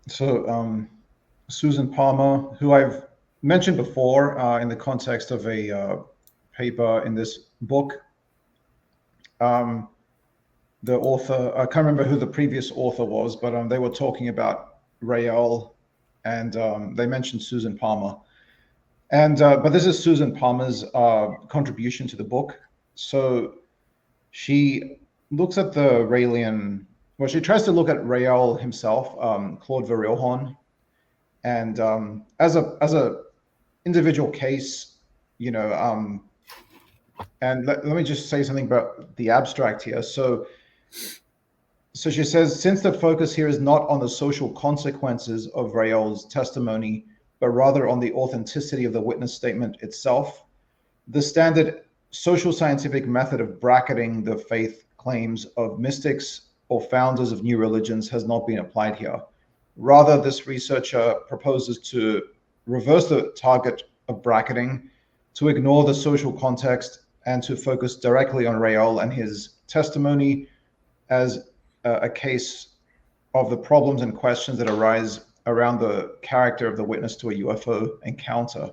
So Susan Palmer, who I've mentioned before in the context of a paper in this book. Um, the author, I can't remember who the previous author was, but they were talking about Raël, and they mentioned Susan Palmer. And but this is Susan Palmer's contribution to the book. So she looks at the Raelian. Well, she tries to look at Raël himself, Claude Vorilhon, and as a individual case, you know. And let me just say something about the abstract here. So she says, since the focus here is not on the social consequences of Raël's testimony, but rather on the authenticity of the witness statement itself, the standard social scientific method of bracketing the faith claims of mystics or founders of new religions has not been applied here. Rather, this researcher proposes to reverse the target of bracketing, to ignore the social context, and to focus directly on Raël and his testimony as a case of the problems and questions that arise around the character of the witness to a UFO encounter.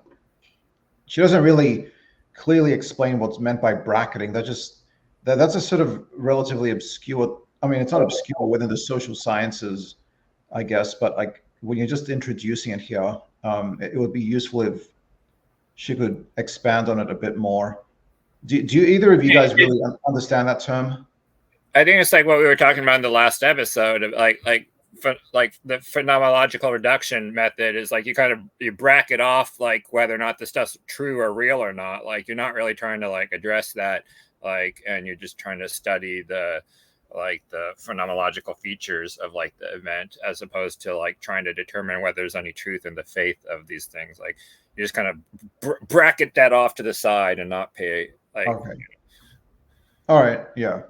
She doesn't really clearly explain what's meant by bracketing. That's a sort of relatively obscure. I mean, it's not obscure within the social sciences, I guess, but like when you're just introducing it here, it would be useful if she could expand on it a bit more. Do you, either of you guys really understand that term? I think it's like what we were talking about in the last episode of like the phenomenological reduction method is like you bracket off like whether or not the stuff's true or real or not. Like you're not really trying to like address that, like, and you're just trying to study the phenomenological features of like the event as opposed to like trying to determine whether there's any truth in the faith of these things. Like you just kind of bracket that off to the side and not pay like. Okay. All right. Yeah.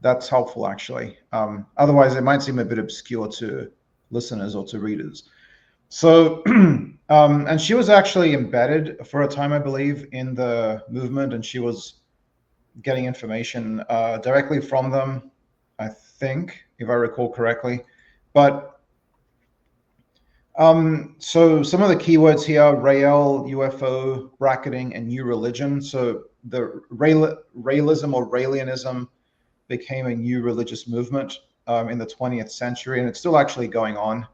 That's helpful actually. Otherwise, it might seem a bit obscure to listeners or to readers. So, and she was actually embedded for a time, I believe, in the movement, and she was getting information directly from them, I think, if I recall correctly. But so some of the keywords here: Raël, UFO, bracketing, and new religion. So the Raëlism or Raelianism became a new religious movement in the 20th century, and it's still actually going on,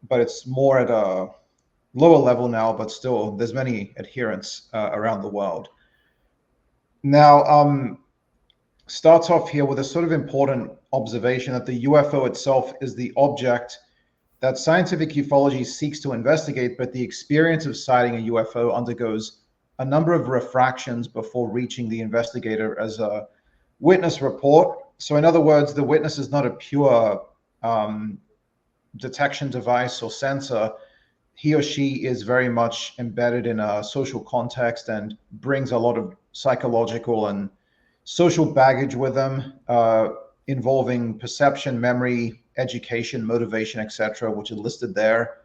but it's more at a lower level now, but still there's many adherents around the world. Now, starts off here with a sort of important observation that the UFO itself is the object that scientific ufology seeks to investigate, but the experience of sighting a UFO undergoes a number of refractions before reaching the investigator as a witness report. So in other words, the witness is not a pure detection device or sensor. He or she is very much embedded in a social context and brings a lot of psychological and social baggage with them, involving perception, memory, education, motivation, etc., which are listed there.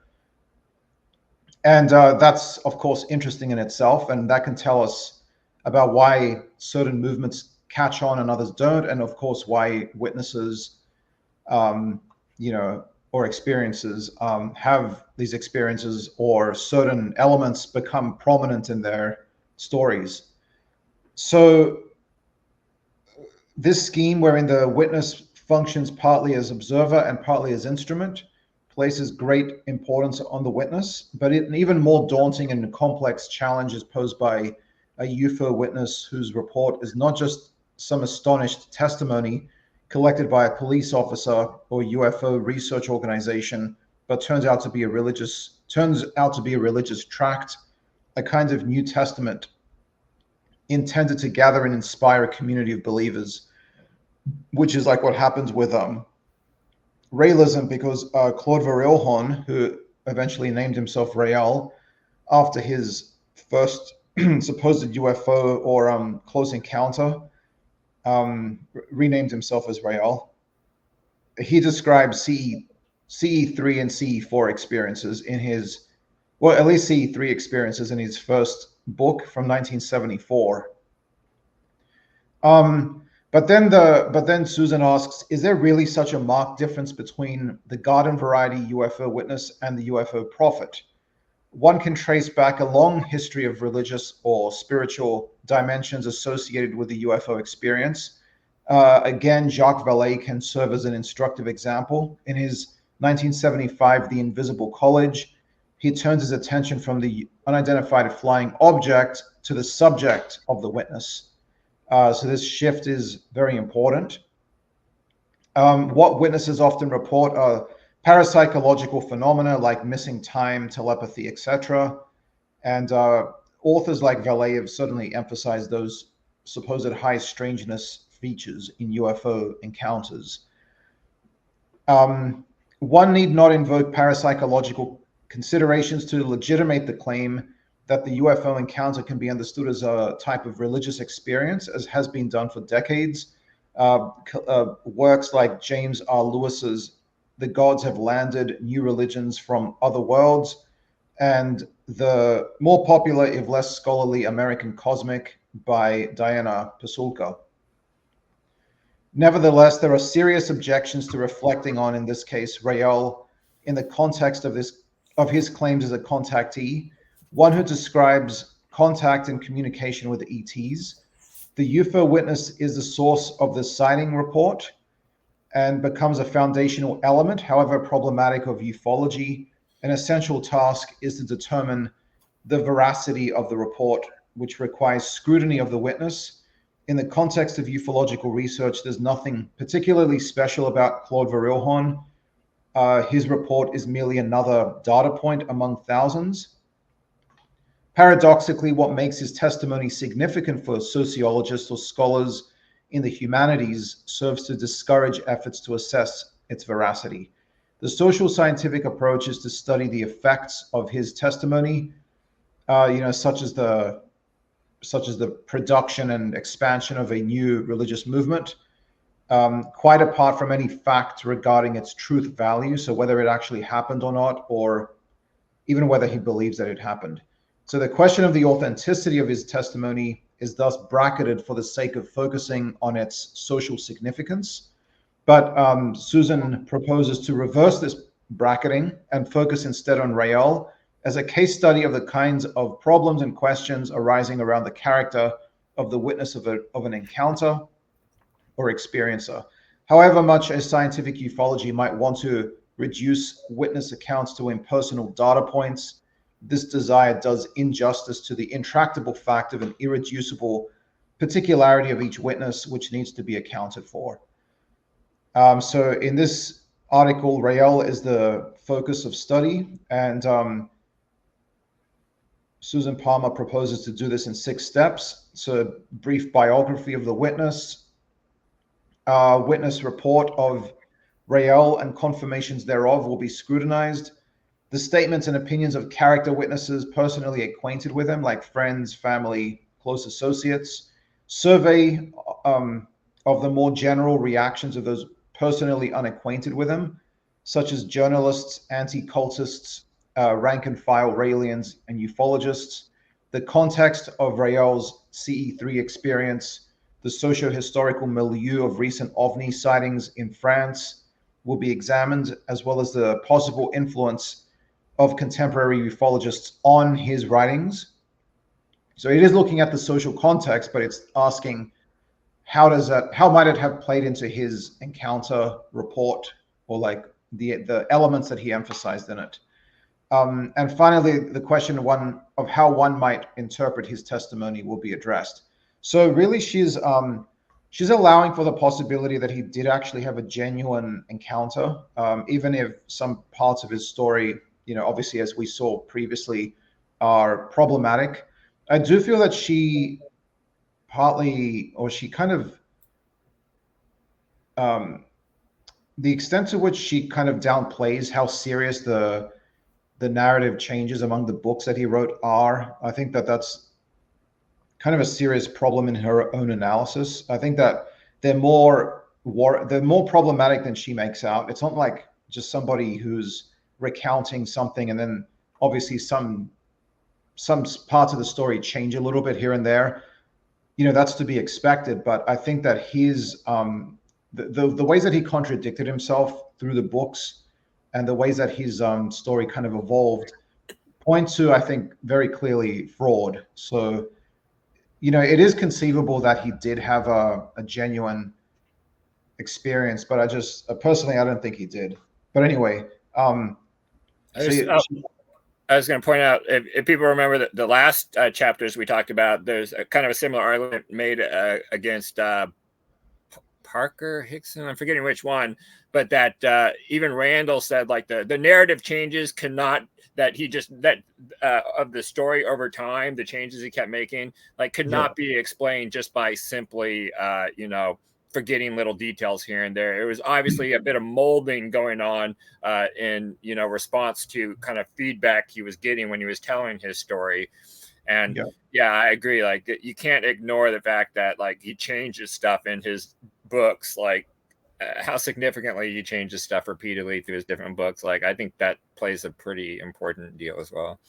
And that's, of course, interesting in itself, and that can tell us about why certain movements catch on and others don't, and of course, why witnesses, or experiences have these experiences or certain elements become prominent in their stories. So this scheme, wherein the witness functions partly as observer and partly as instrument, places great importance on the witness, but an even more daunting and complex challenge is posed by a UFO witness whose report is not just some astonished testimony collected by a police officer or UFO research organization, but turns out to be a religious tract, a kind of New Testament intended to gather and inspire a community of believers, which is like what happens with Raëlism, because Claude Vorilhon, who eventually named himself Raël after his first supposed UFO or close encounter, renamed himself as Raël. He describes CE3 and CE4 experiences in his, well, at least CE3 experiences in his first book from 1974. But then Susan asks, is there really such a marked difference between the garden variety UFO witness and the UFO prophet? One can trace back a long history of religious or spiritual dimensions associated with the UFO experience. Again, Jacques Vallée can serve as an instructive example. In his 1975 The Invisible College, he turns his attention from the unidentified flying object to the subject of the witness. So this shift is very important. What witnesses often report are parapsychological phenomena like missing time, telepathy, etc. And authors like Vallée have certainly emphasized those supposed high strangeness features in UFO encounters. One need not invoke parapsychological considerations to legitimate the claim that the UFO encounter can be understood as a type of religious experience, as has been done for decades. Works like James R. Lewis's The Gods Have Landed, New Religions from Other Worlds, and the more popular, if less scholarly, American Cosmic by Diana Pasulka. Nevertheless, there are serious objections to reflecting on, in this case, Raël in the context of his claims as a contactee, one who describes contact and communication with ETs. The UFO witness is the source of the sighting report and becomes a foundational element, however problematic, of ufology. An essential task is to determine the veracity of the report, which requires scrutiny of the witness. In the context of ufological research, there's nothing particularly special about Claude Vorilhon. His report is merely another data point among thousands. Paradoxically, what makes his testimony significant for sociologists or scholars in the humanities serves to discourage efforts to assess its veracity. The social scientific approach is to study the effects of his testimony, such as the production and expansion of a new religious movement, quite apart from any fact regarding its truth value, so whether it actually happened or not, or even whether he believes that it happened. So the question of the authenticity of his testimony is thus bracketed for the sake of focusing on its social significance. But Susan proposes to reverse this bracketing and focus instead on Raël as a case study of the kinds of problems and questions arising around the character of the witness of an encounter or experiencer. However much a scientific ufology might want to reduce witness accounts to impersonal data points, this desire does injustice to the intractable fact of an irreducible particularity of each witness, which needs to be accounted for. So in this article, Raël is the focus of study, and Susan Palmer proposes to do this in 6 steps. So brief biography of the witness, witness report of Raël and confirmations thereof will be scrutinized. The statements and opinions of character witnesses personally acquainted with him, like friends, family, close associates. Survey of the more general reactions of those personally unacquainted with him, such as journalists, anti-cultists, rank and file Raëlians, and ufologists. The context of Raël's CE3 experience, the socio-historical milieu of recent OVNI sightings in France will be examined, as well as the possible influence of contemporary ufologists on his writings. So it is looking at the social context, but it's asking how might it have played into his encounter report, or like the elements that he emphasized in it. And finally, the question of how one might interpret his testimony will be addressed. So really, she's allowing for the possibility that he did actually have a genuine encounter, even if some parts of his story, obviously, as we saw previously, are problematic. I do feel that she kind of, the extent to which she kind of downplays how serious the narrative changes among the books that he wrote are, I think that's kind of a serious problem in her own analysis. I think that they're more problematic than she makes out. It's not like just somebody who's recounting something and then obviously some parts of the story change a little bit here and there. that's to be expected. But I think that his the ways that he contradicted himself through the books and the ways that his story kind of evolved point to, I think, very clearly fraud. So, it is conceivable that he did have a genuine experience, but personally, I don't think he did. But anyway, so I was going to point out, if people remember the last chapters we talked about, there's a kind of a similar argument made against Parker Hickson, I'm forgetting which one, but that even Randall said like the narrative changes cannot that of the story over time, the changes he kept making, like could not be explained just by simply forgetting little details here and there. It was obviously a bit of molding going on in response to kind of feedback he was getting when he was telling his story. And I agree. Like you can't ignore the fact that like he changes stuff in his books, like how significantly he changes stuff repeatedly through his different books. Like I think that plays a pretty important deal as well.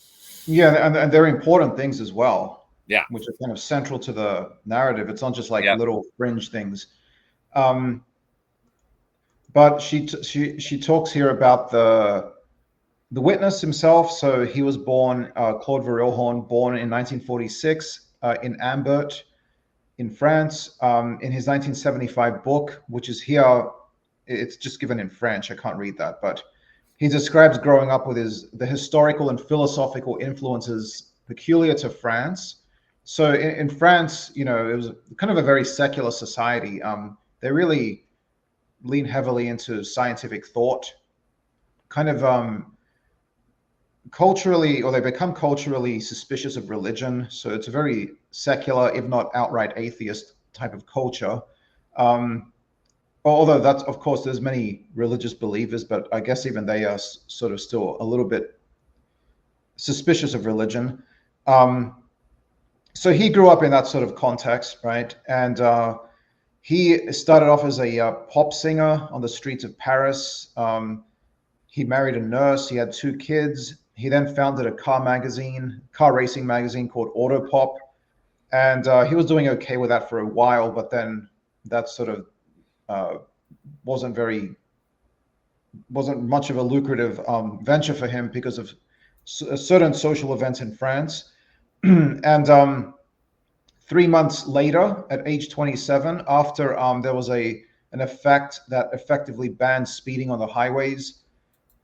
Yeah, and they're important things as well. Yeah, which are kind of central to the narrative. It's not just like little fringe things. But she talks here about the witness himself. So he was born, Claude Vorilhon, born in 1946 in Ambert in France. In his 1975 book, which is here, it's just given in French. I can't read that, but he describes growing up with the historical and philosophical influences peculiar to France. So in France, it was kind of a very secular society. They really lean heavily into scientific thought, kind of culturally, or they become culturally suspicious of religion. So it's a very secular, if not outright atheist type of culture. Although that's, of course, there's many religious believers, but I guess even they are sort of still a little bit suspicious of religion. So he grew up in that sort of context, right? And he started off as a pop singer on the streets of Paris. He married a nurse. He had 2 kids. He then founded a car racing magazine called Autopop. And he was doing okay with that for a while, but then that sort of wasn't much of a lucrative venture for him because of certain social events in France. And 3 months later, at age 27, after there was an effect that effectively banned speeding on the highways,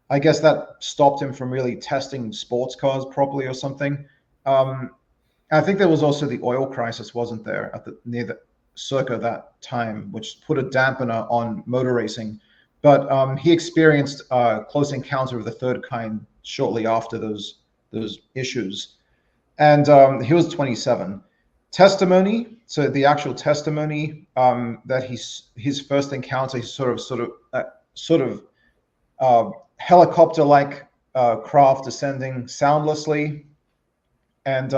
I guess that stopped him from really testing sports cars properly or something. I think there was also the oil crisis, wasn't there, circa that time, which put a dampener on motor racing. But he experienced a close encounter of the third kind shortly after those issues. And he was 27. Testimony, so the actual testimony that his first encounter, his sort of helicopter-like craft descending soundlessly, and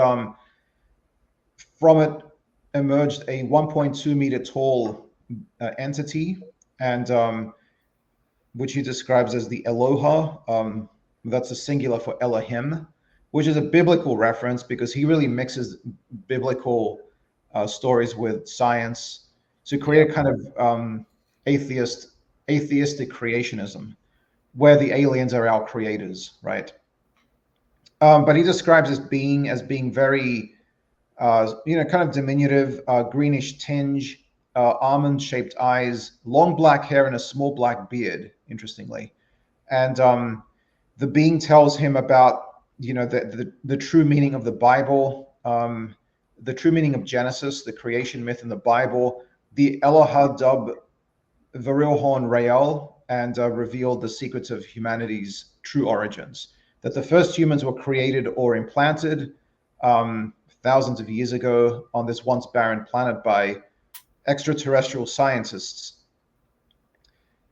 from it emerged a 1.2 meter tall entity, and which he describes as the Eloha. That's a singular for Elohim, which is a biblical reference because he really mixes biblical stories with science to create a kind of atheistic creationism, where the aliens are our creators, right? But he describes as being very, kind of diminutive, greenish tinge, almond-shaped eyes, long black hair, and a small black beard. Interestingly, and the being tells him about the true meaning of the Bible, the true meaning of Genesis, the creation myth in the Bible, the Eloha dub Vorilhon Raël, and revealed the secrets of humanity's true origins. That the first humans were created or implanted thousands of years ago on this once barren planet by extraterrestrial scientists.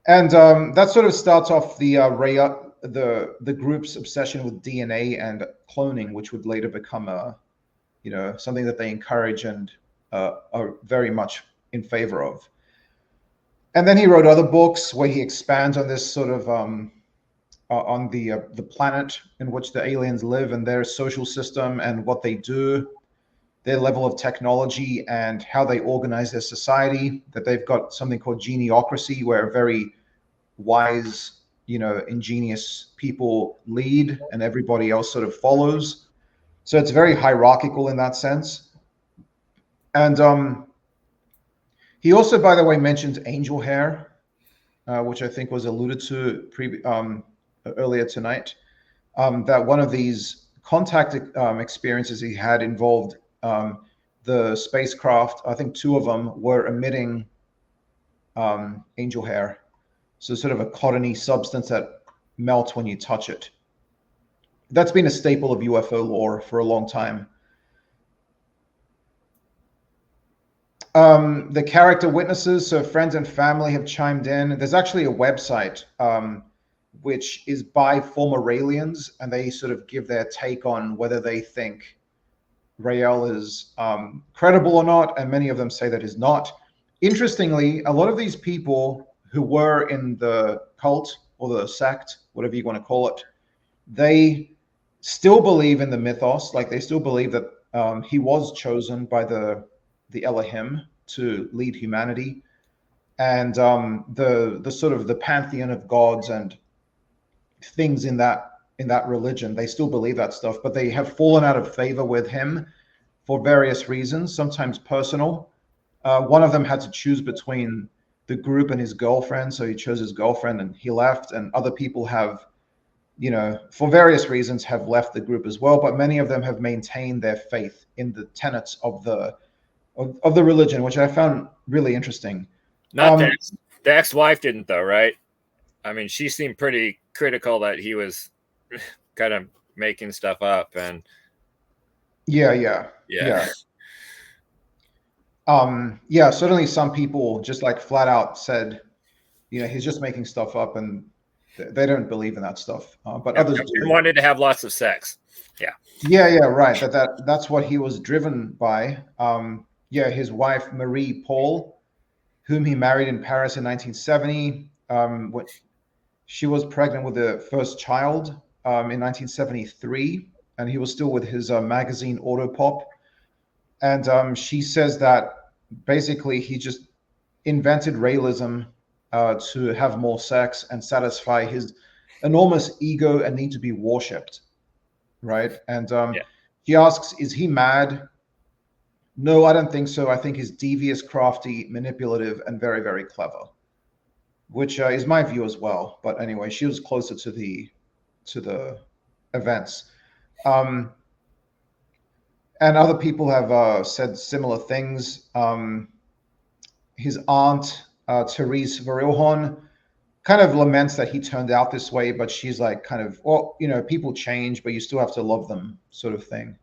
And that sort of starts off the group's obsession with DNA and cloning, which would later become something that they encourage and are very much in favor of. And then he wrote other books where he expands on this sort of on the planet in which the aliens live and their social system and what they do. their level of technology and how they organize their society, that they've got something called geniocracy, where very wise, ingenious people lead and everybody else sort of follows. So it's very hierarchical in that sense. And he also, by the way, mentions angel hair, which I think was alluded to earlier tonight. That one of these contact experiences he had involved the spacecraft. I think two of them were emitting angel hair. So sort of a cottony substance that melts when you touch it. That's been a staple of UFO lore for a long time. The character witnesses, so friends and family have chimed in. There's actually a website which is by former Raëlians, and they sort of give their take on whether they think Raël is credible or not, and many of them say that is not. Interestingly, a lot of these people who were in the cult or the sect, whatever you want to call it, they still believe in the mythos. Like, they still believe that he was chosen by the Elohim to lead humanity, and the sort of the pantheon of gods and things in that religion. They still believe that stuff, but they have fallen out of favor with him for various reasons, sometimes personal. One of them had to choose between the group and his girlfriend, so he chose his girlfriend and he left. And other people have, for various reasons, have left the group as well. But many of them have maintained their faith in the tenets of the religion, which I found really interesting. Not the ex-wife didn't, though, right? I mean, she seemed pretty critical that he was kind of making stuff up, and yeah. Certainly some people just like flat out said, he's just making stuff up, and they don't believe in that stuff. But others do. Wanted to have lots of sex. Yeah, right. That's what he was driven by. His wife Marie Paul, whom he married in Paris in 1970. She was pregnant with the first child in 1973, and he was still with his magazine Autopop. And she says that basically he just invented Raëlism to have more sex and satisfy his enormous ego and need to be worshipped, right? And he asks, is he mad? No, I don't think so. I think he's devious, crafty, manipulative, and very, very clever, which is my view as well. But anyway, she was closer to the events. And other people have said similar things. His aunt, Therese Vorilhon, kind of laments that he turned out this way, but she's like kind of, well, people change, but you still have to love them, sort of thing.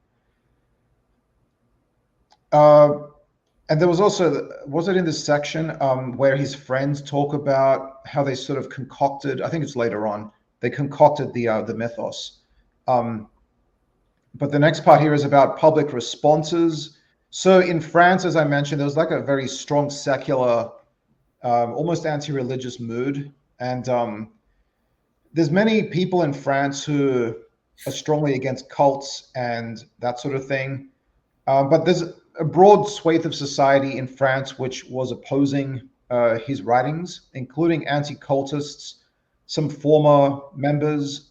And there was also, was it in this section where his friends talk about how they sort of concocted, I think it's later on, they concocted the mythos. But the next part here is about public responses. So in France, as I mentioned, there was like a very strong secular, almost anti-religious mood. And there's many people in France who are strongly against cults and that sort of thing. But there's a broad swathe of society in France which was opposing his writings, including anti-cultists, some former members,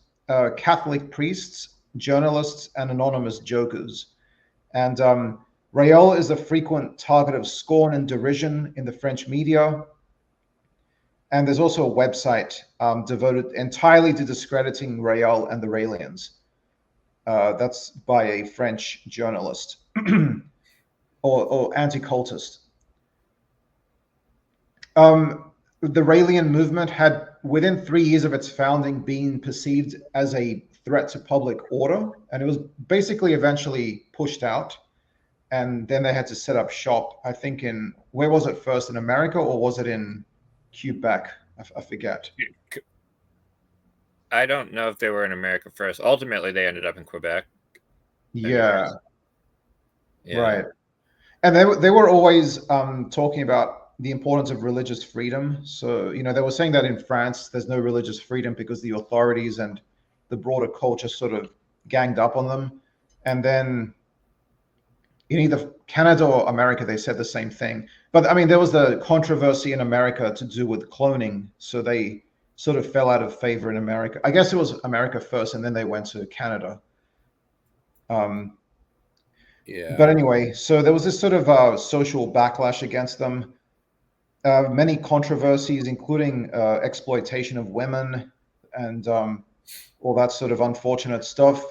Catholic priests, journalists, and anonymous jokers. And Raël is a frequent target of scorn and derision in the French media. And there's also a website devoted entirely to discrediting Raël and the Raëlians. That's by a French journalist or anti-cultist. The Raëlian movement had, within 3 years of its founding, been perceived as a threat to public order, and it was basically eventually pushed out. And then they had to set up shop, I think where was it first, in America, or was it in Quebec? I forget. I don't know if they were in America first. Ultimately, they ended up in Quebec. Yeah. Right. And they were always talking about the importance of religious freedom. So, they were saying that in France, there's no religious freedom because the authorities and the broader culture sort of ganged up on them. And then in either Canada or America, they said the same thing. But I mean, there was the controversy in America to do with cloning, so they sort of fell out of favor in America. I guess it was America first, and then they went to Canada. But anyway, so there was this sort of social backlash against them. Many controversies, including exploitation of women and all that sort of unfortunate stuff.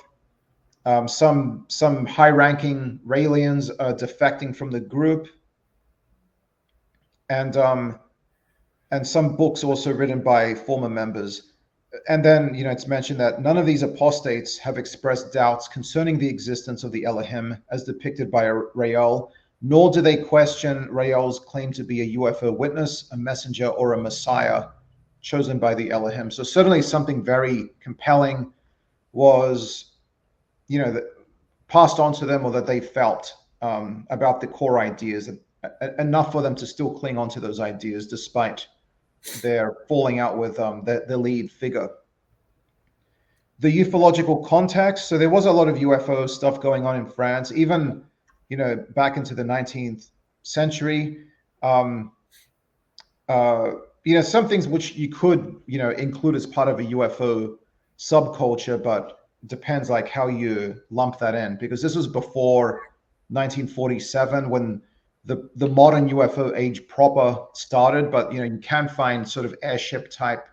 Some high-ranking Raelians defecting from the group, and some books also written by former members. And then, it's mentioned that none of these apostates have expressed doubts concerning the existence of the Elohim as depicted by Raël, nor do they question Raël's claim to be a UFO witness, a messenger, or a messiah chosen by the Elohim. So certainly something very compelling was, passed on to them, or that they felt about the core ideas, enough for them to still cling on to those ideas despite their falling out with the lead figure. The ufological context. So there was a lot of UFO stuff going on in France, even back into the 19th century. Some things which you could include as part of a UFO subculture, but depends like how you lump that in, because this was before 1947 when the modern UFO age proper started. But you can find sort of airship type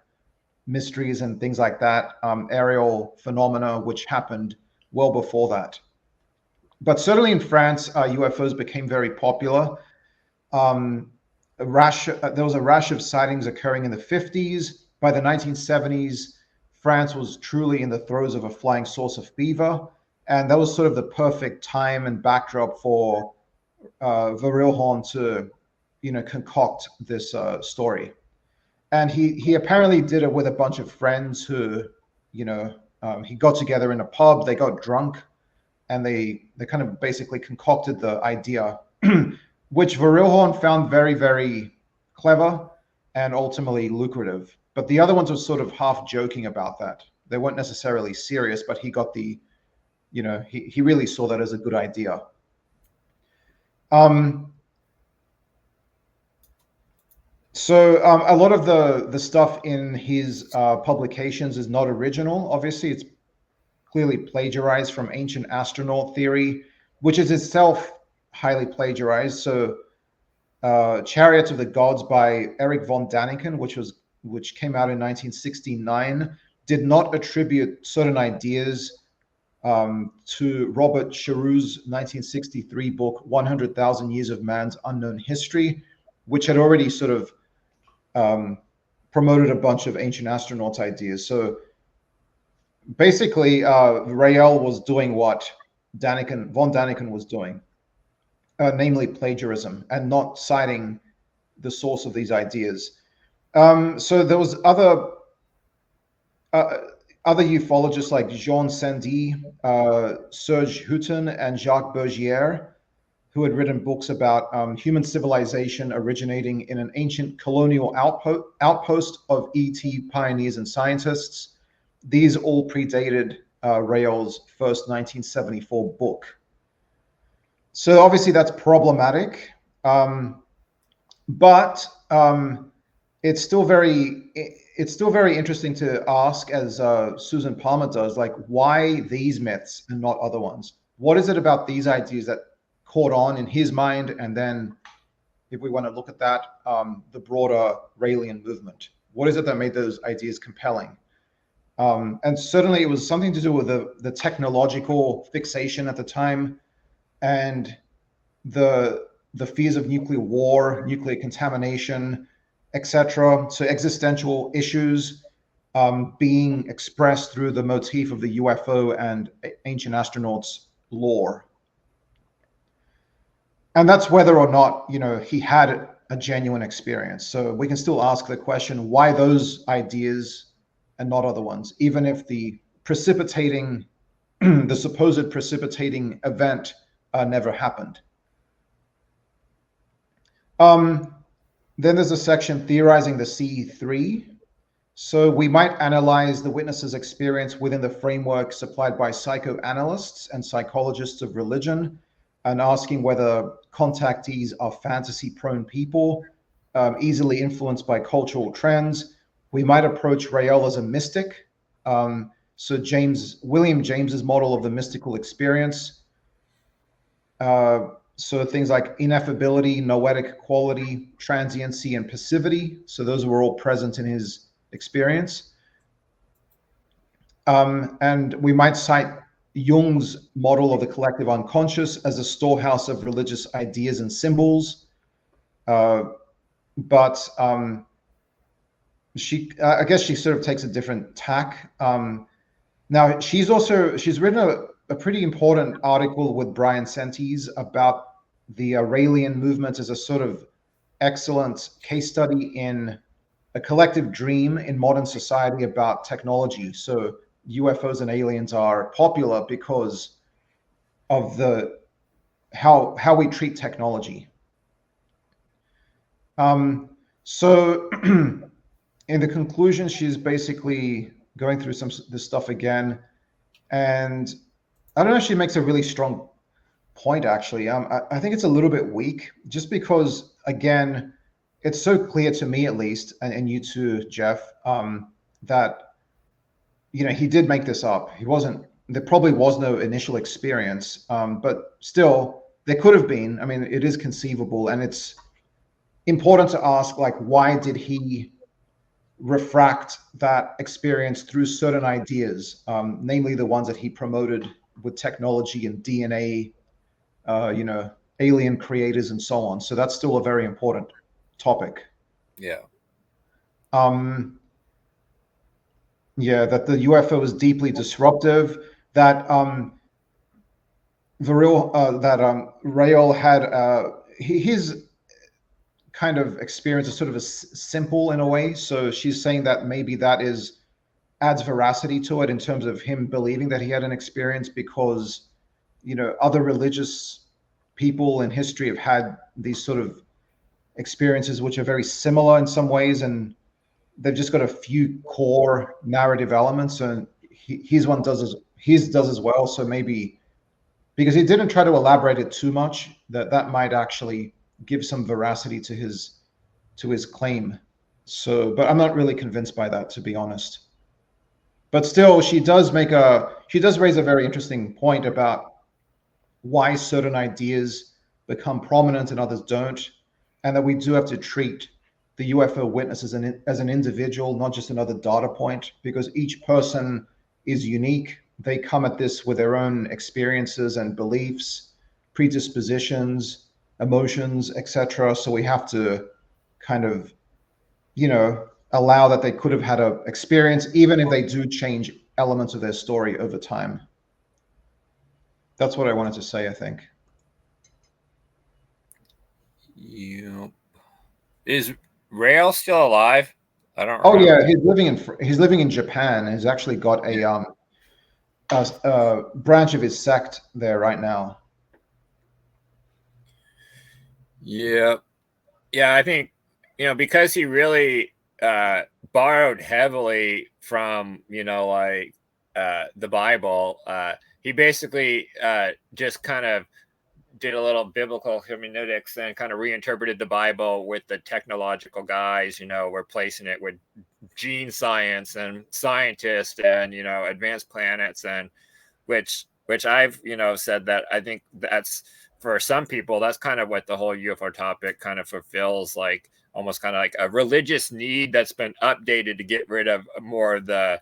mysteries and things like that, aerial phenomena which happened well before that. But certainly in France, UFOs became very popular. There was a rash of sightings occurring in the 50s. By the 1970s, France was truly in the throes of a flying saucer fever, and that was sort of the perfect time and backdrop for Vorilhon to, concoct this story. And he apparently did it with a bunch of friends who, he got together in a pub, they got drunk, and they kind of basically concocted the idea, which Vorilhon found very, very clever and ultimately lucrative. But the other ones were sort of half joking about that. They weren't necessarily serious, but he got the, he really saw that as a good idea. So a lot of the stuff in his publications is not original. Obviously, it's clearly plagiarized from ancient astronaut theory, which is itself highly plagiarized. So Chariots of the Gods by Eric von Daniken, which came out in 1969, did not attribute certain ideas to Robert Charroux' 1963 book, 100,000 Years of Man's Unknown History, which had already sort of promoted a bunch of ancient astronauts ideas. So basically, Raël was doing what von Daniken was doing, namely plagiarism, and not citing the source of these ideas. So there was other ufologists like Jean Sandy, Serge Houghton, and Jacques Bergier, who had written books about human civilization originating in an ancient colonial outpost of ET pioneers and scientists. These all predated Raël's first 1974 book. So obviously that's problematic, but it's still very interesting to ask, as Susan Palmer does, like, why these myths and not other ones? What is it about these ideas that caught on in his mind? And then if we want to look at that, the broader Raëlian movement, what is it that made those ideas compelling? And certainly it was something to do with the technological fixation at the time, and the fears of nuclear war, nuclear contamination, etc. So existential issues being expressed through the motif of the UFO and ancient astronauts lore. And that's whether or not, he had a genuine experience. So we can still ask the question, why those ideas and not other ones, even if the supposed precipitating event never happened. Then there's a section theorizing the C3. So we might analyze the witness's experience within the framework supplied by psychoanalysts and psychologists of religion, and asking whether contactees are fantasy-prone people, easily influenced by cultural trends. We might approach Raël as a mystic. So William James's model of the mystical experience. So things like ineffability, noetic quality, transiency, and passivity. So those were all present in his experience. And we might cite Jung's model of the collective unconscious as a storehouse of religious ideas and symbols. But I guess she sort of takes a different tack. Now, she's written a pretty important article with Brian Sentes about the Raëlian movement as a sort of excellent case study in a collective dream in modern society about technology. So UFOs and aliens are popular because of how we treat technology. So in the conclusion, she's basically going through this stuff again, and I don't know if she makes a really strong point, actually. I think it's a little bit weak, just because, again, it's so clear to me, at least, and you too, Jeff, that he did make this up. There probably was no initial experience, but still, there could have been. I mean, it is conceivable, and it's important to ask, like, why did he refract that experience through certain ideas, namely the ones that he promoted with technology and DNA, alien creators and so on. So that's still a very important topic. Yeah. That the UFO is deeply disruptive, that Raël had his kind of experience is sort of simple in a way. So she's saying that maybe that adds veracity to it in terms of him believing that he had an experience, because other religious people in history have had these sort of experiences which are very similar in some ways, and they've just got a few core narrative elements, and his does as well. So maybe because he didn't try to elaborate it too much, that might actually give some veracity to his claim. So, but I'm not really convinced by that, to be honest. But still, she does raise a very interesting point about why certain ideas become prominent and others don't, and that we do have to treat the UFO witness as an individual, not just another data point, because each person is unique. They come at this with their own experiences and beliefs, predispositions, emotions, etc. So we have to kind of, allow that they could have had an experience, even if they do change elements of their story over time. That's what I wanted to say, I think. Yep. Is Raël still alive? I don't remember. Yeah, he's living in Japan. He's actually got a branch of his sect there right now. Yeah. I think because he really borrowed heavily from the Bible. He basically just kind of did a little biblical hermeneutics and kind of reinterpreted the Bible with the technological guys, replacing it with gene science and scientists and advanced planets, and which I've said that I think that's, for some people, that's kind of what the whole UFO topic kind of fulfills, like almost kind of like a religious need that's been updated to get rid of more of the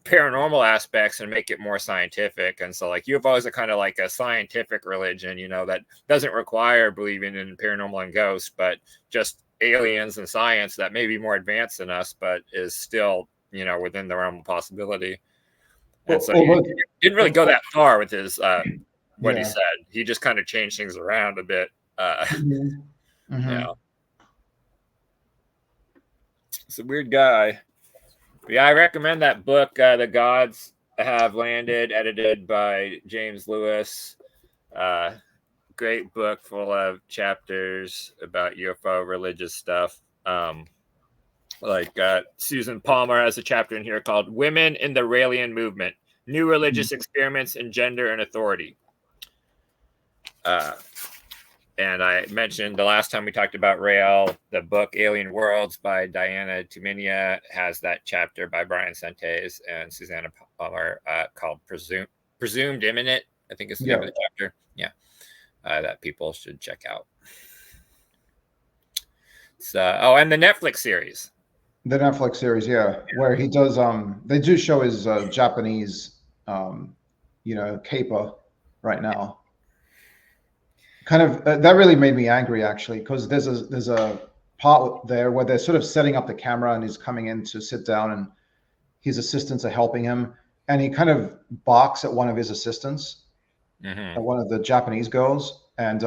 paranormal aspects and make it more scientific. And so like UFOs are kind of like a scientific religion, that doesn't require believing in paranormal and ghosts, but just aliens and science that may be more advanced than us, but is still, within the realm of possibility. And so he didn't really go that far with his what he said. He just kind of changed things around a bit. It's a weird guy. But yeah, I recommend that book, The Gods Have Landed, edited by James Lewis. Great book full of chapters about UFO religious stuff. Susan Palmer has a chapter in here called Women in the Raëlian Movement, New Religious Experiments in Gender and Authority. And I mentioned the last time we talked about Raël, the book Alien Worlds by Diana Tuminia has that chapter by Brian Sentes and Susanna Palmer called Presumed Imminent, I think is the name of the chapter. Yeah. That people should check out. So, and the Netflix series. The Netflix series, where he does, they do show his Japanese, caper right now. Kind of that really made me angry actually, because there's a part there where they're sort of setting up the camera and he's coming in to sit down and his assistants are helping him, and he kind of barks at one of his assistants, at one of the Japanese girls, and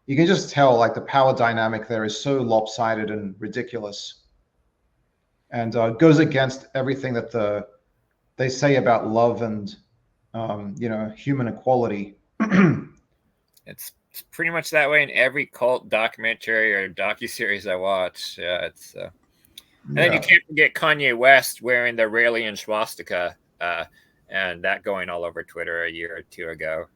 you can just tell like the power dynamic there is so lopsided and ridiculous, and goes against everything that they say about love and human equality. It's pretty much that way in every cult documentary or docuseries I watch. Yeah, it's and then you can't forget Kanye West wearing the Raelian swastika, and that going all over Twitter a year or two ago.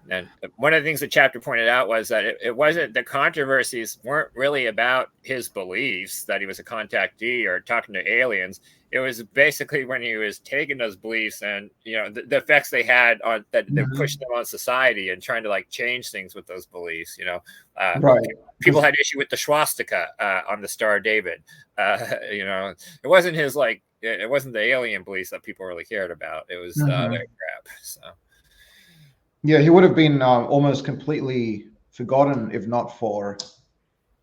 And one of the things the chapter pointed out was that it wasn't, the controversies weren't really about his beliefs that he was a contactee or talking to aliens. It was basically when he was taking those beliefs and the effects they had on that pushed them on society and trying to like change things with those beliefs. Right. People had issue with the swastika on the Star of David. It wasn't his it wasn't the alien beliefs that people really cared about. It was their crap. So. Yeah, he would have been almost completely forgotten if not for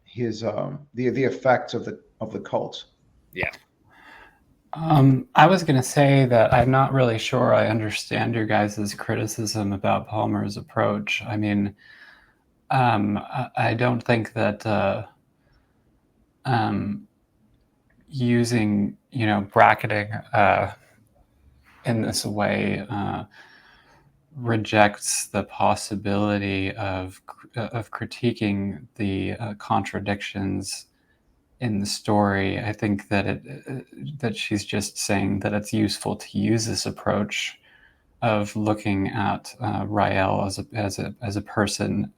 his the effect of the cult. Yeah. I was going to say that I'm not really sure I understand your guys' criticism about Palmer's approach. I mean, I don't think that using bracketing in this way rejects the possibility of critiquing the contradictions in the story. I think that that she's just saying that it's useful to use this approach of looking at Raël as a person,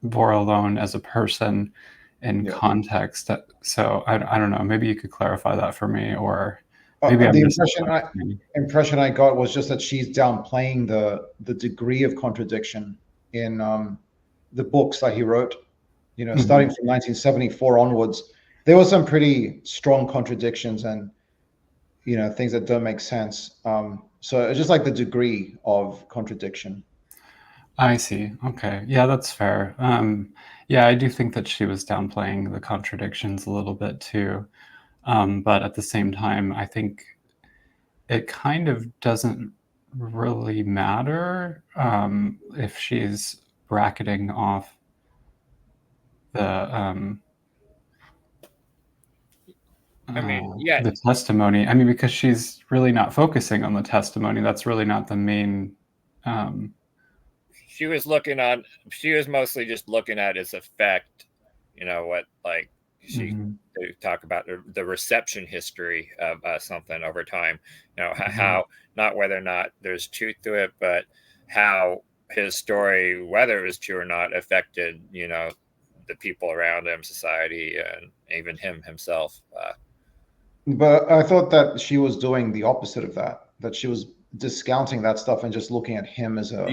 Vorilhon as a person in context. So I don't know. Maybe you could clarify that for me, or. The impression I got was just that she's downplaying the degree of contradiction in the books that he wrote. Starting from 1974 onwards, there were some pretty strong contradictions and things that don't make sense. So it's just like the degree of contradiction. I see. Okay, yeah, that's fair. Yeah, I do think that she was downplaying the contradictions a little bit too. But at the same time, I think it kind of doesn't really matter if she's bracketing off the the testimony. I mean, because she's really not focusing on the testimony. That's really not the main. She was mostly just looking at its effect. They talk about the reception history of something over time. How, not whether or not there's truth to it, but how his story, whether it was true or not, affected the people around him, society, and even him himself. But I thought that she was doing the opposite of that. That she was discounting that stuff and just looking at him as a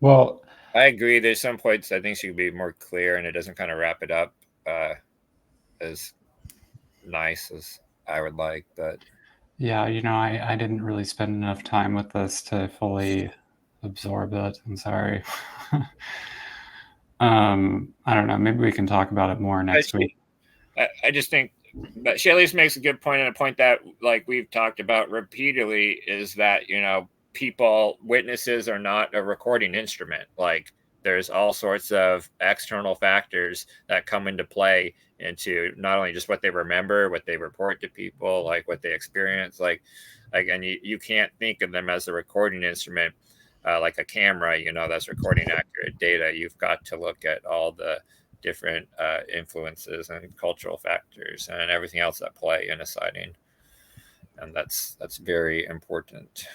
Well, I agree. There's some points I think she could be more clear, and it doesn't kind of wrap it up as nice as I would like. But yeah, I didn't really spend enough time with this to fully absorb it. I'm sorry. I don't know. Maybe we can talk about it more next week. I just think that she at least makes a good point, and a point that we've talked about repeatedly is that witnesses are not a recording instrument. There's all sorts of external factors that come into play into not only just what they remember, what they report to people, what they experience, and you can't think of them as a recording instrument, like a camera, that's recording accurate data. You've got to look at all the different influences and cultural factors and everything else that play in a sighting. and that's very important.